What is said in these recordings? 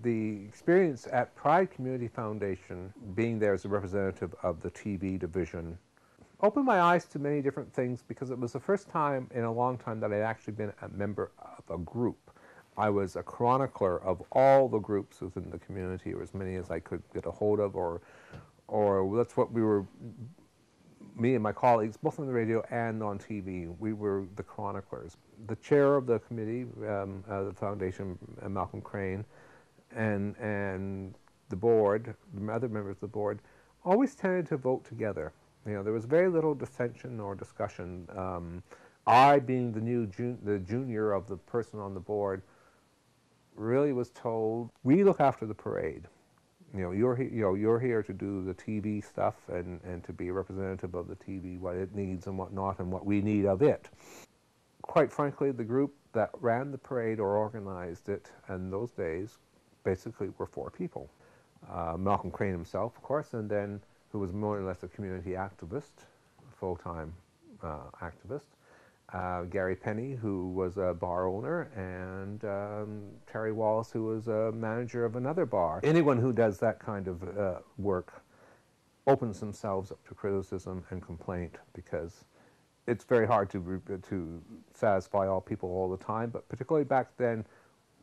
The experience at Pride Community Foundation, being there as a representative of the TV division, opened my eyes to many different things because it was the first time in a long time that I'd actually been a member of a group. I was a chronicler of all the groups within the community, or as many as I could get a hold of, or that's what we were, me and my colleagues, both on the radio and on TV, we were the chroniclers. The chair of the committee, the foundation, Malcolm Crane, and the board, the other members of the board, always tended to vote together. You know, there was very little dissension or discussion. I, being the junior of the person on the board, really was told, we look after the parade. You know, you're here to do the TV stuff and to be a representative of the TV, what it needs and what not, and what we need of it. Quite frankly, the group that ran the parade or organized it in those days basically were 4 people. Malcolm Crane himself, of course, and then who was more or less a community activist, full-time activist. Gary Penny, who was a bar owner, and Terry Wallace, who was a manager of another bar. Anyone who does that kind of work opens themselves up to criticism and complaint, because it's very hard to satisfy all people all the time, but particularly back then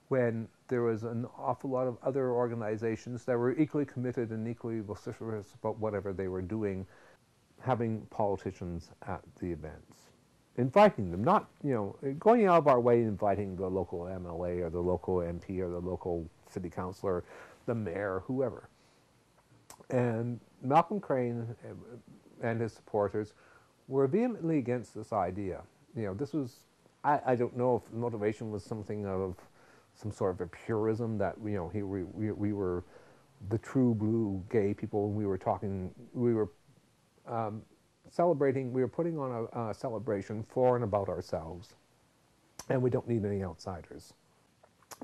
when there was an awful lot of other organizations that were equally committed and equally vociferous about whatever they were doing, having politicians at the events. Inviting them, not, you know, going out of our way, inviting the local MLA or the local MP or the local city councilor, the mayor, whoever. And Malcolm Crane and his supporters were vehemently against this idea. You know, this was, I don't know if the motivation was something of some sort of a purism that, you know, we were the true blue gay people, and we were talking, we were celebrating, we were putting on a celebration for and about ourselves, and we don't need any outsiders.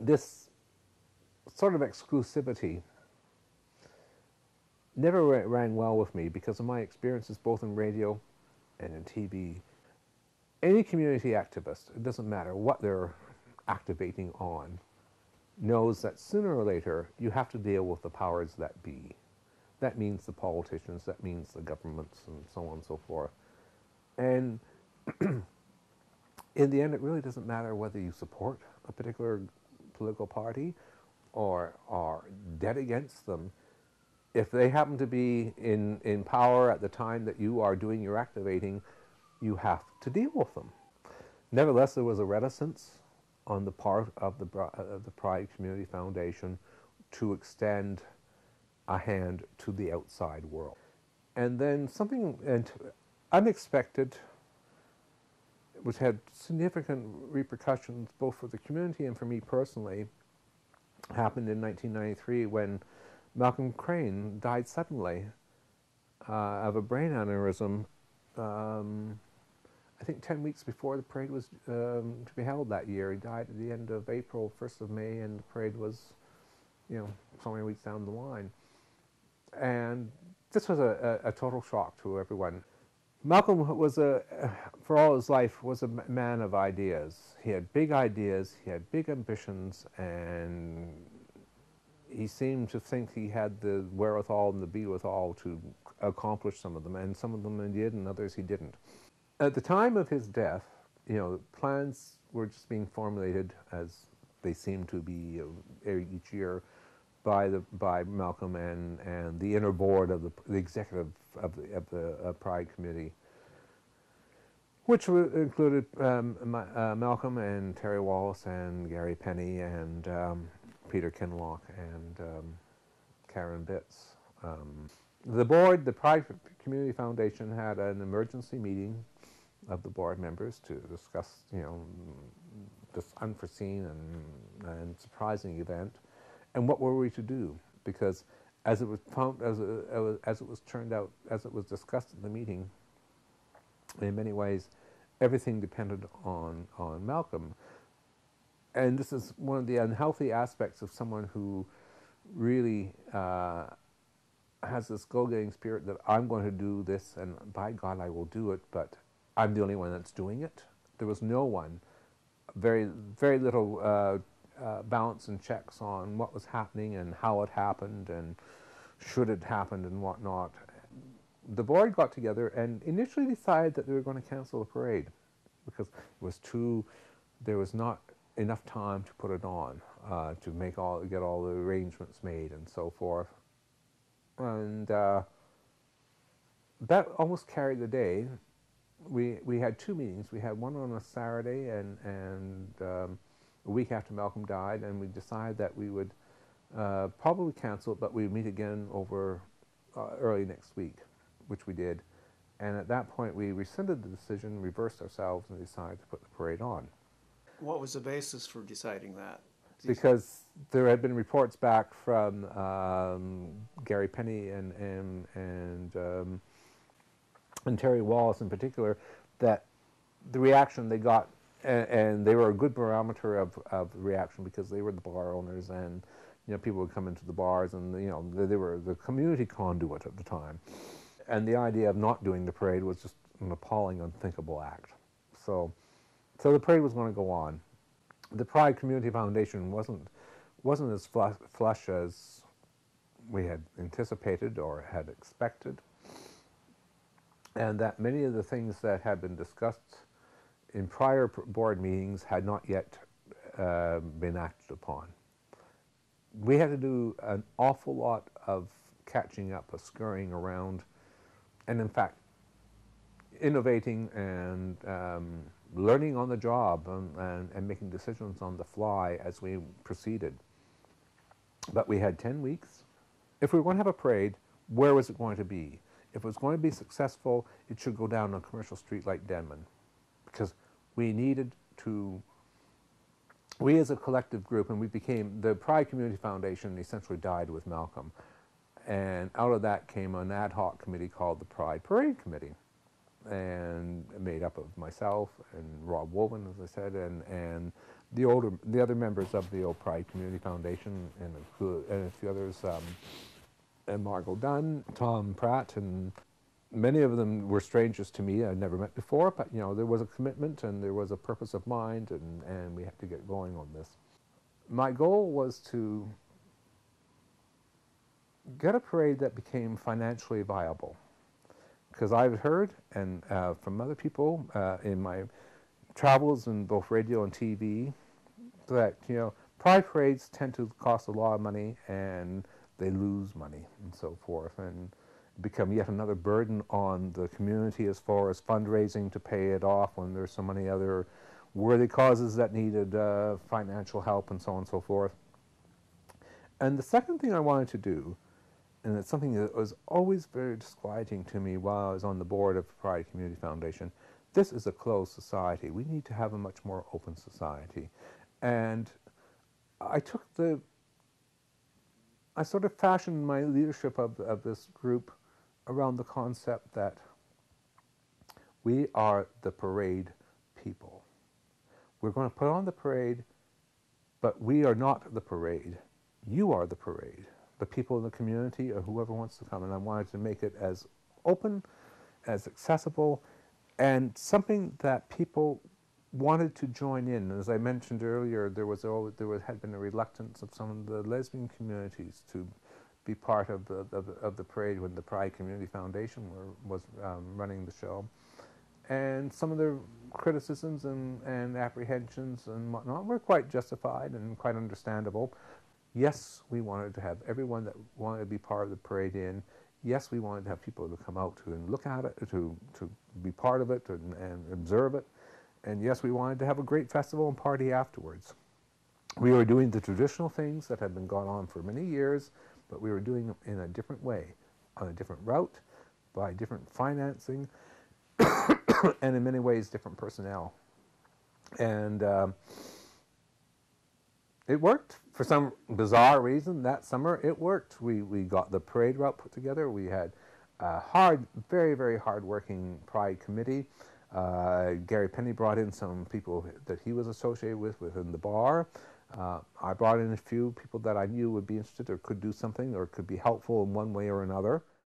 This sort of exclusivity never rang well with me because of my experiences both in radio and in TV. Any community activist, it doesn't matter what they're activating on, knows that sooner or later you have to deal with the powers that be. That means the politicians, that means the governments, and so on and so forth. And in the end, it really doesn't matter whether you support a particular political party or are dead against them. If they happen to be in power at the time that you are doing your activating, you have to deal with them. Nevertheless, there was a reticence on the part of the Pride Community Foundation to extend a hand to the outside world. And then something unexpected, which had significant repercussions both for the community and for me personally, happened in 1993 when Malcolm Crane died suddenly of a brain aneurysm, I think 10 weeks before the parade was to be held that year. He died at the end of April, 1st of May, and the parade was, you know, so many weeks down the line. And this was a total shock to everyone. Malcolm was for all his life, was a man of ideas. He had big ideas, he had big ambitions, and he seemed to think he had the wherewithal and the be-withal to accomplish some of them, and some of them he did, and others he didn't. At the time of his death, you know, plans were just being formulated, as they seem to be each year, by Malcolm and the inner board of the executive of the Pride Committee, which included Malcolm and Terry Wallace and Gary Penny and Peter Kinloch and Karen Bitts. The board, the Pride Community Foundation, had an emergency meeting of the board members to discuss, you know, this unforeseen and surprising event, and what were we to do? Because as it was found, as it was turned out, as it was discussed at the meeting, in many ways, everything depended on Malcolm. And this is one of the unhealthy aspects of someone who really has this go-getting spirit that I'm going to do this, and by God I will do it, but I'm the only one that's doing it. There was no one, very little balance and checks on what was happening and how it happened and should it happened and whatnot. The board got together and initially decided that they were going to cancel the parade because there was not enough time to put it on, to get all the arrangements made and so forth. And that almost carried the day. We had two meetings. We had one on a Saturday and a week after Malcolm died, and we decided that we would probably cancel it, but we'd meet again over early next week, which we did. And at that point, we rescinded the decision, reversed ourselves, and decided to put the parade on. What was the basis for deciding that? Because there had been reports back from Gary Penny and Terry Wallace in particular, that the reaction they got, and they were a good barometer of reaction because they were the bar owners, and people would come into the bars, and they were the community conduit at the time. And the idea of not doing the parade was just an appalling, unthinkable act. So the parade was going to go on. The Pride Community Foundation wasn't as flush as we had anticipated or had expected, and that many of the things that had been discussed in prior board meetings had not yet been acted upon. We had to do an awful lot of catching up, of scurrying around, and in fact, innovating and learning on the job and making decisions on the fly as we proceeded. But we had 10 weeks. If we were going to have a parade, where was it going to be? If it was going to be successful, it should go down a commercial street like Denman, because we needed to, we as a collective group, and we became, the Pride Community Foundation essentially died with Malcolm. And out of that came an ad hoc committee called the Pride Parade Committee, and made up of myself and Rob Woven, as I said, and the other members of the old Pride Community Foundation, and a few others, and Margot Dunn, Tom Pratt, and many of them were strangers to me. I'd never met before, but there was a commitment and there was a purpose of mind, and we had to get going on this. My goal was to get a parade that became financially viable. Because I've heard, and from other people in my travels in both radio and TV, that pride parades tend to cost a lot of money and they lose money and so forth, and become yet another burden on the community as far as fundraising to pay it off when there's so many other worthy causes that needed financial help and so on and so forth. And the second thing I wanted to do, and it's something that was always very disquieting to me while I was on the board of the Pride Community Foundation. This is a closed society. We need to have a much more open society. And I sort of fashioned my leadership of this group around the concept that we are the parade people. We're going to put on the parade, but we are not the parade. You are the parade. The people in the community or whoever wants to come, and I wanted to make it as open, as accessible, and something that people wanted to join in. As I mentioned earlier, had been a reluctance of some of the lesbian communities to be part of the parade when the Pride Community Foundation was running the show, and some of the criticisms and apprehensions and whatnot were quite justified and quite understandable. Yes, we wanted to have everyone that wanted to be part of the parade in. Yes, we wanted to have people to come out to and look at it, to be part of it and observe it. And yes, we wanted to have a great festival and party afterwards. We were doing the traditional things that had been going on for many years, but we were doing them in a different way, on a different route, by different financing, and in many ways different personnel. And it worked. For some bizarre reason, that summer it worked. We got the parade route put together. We had a very, very hard-working Pride committee. Gary Penny brought in some people that he was associated with within the bar. I brought in a few people that I knew would be interested or could do something or could be helpful in one way or another.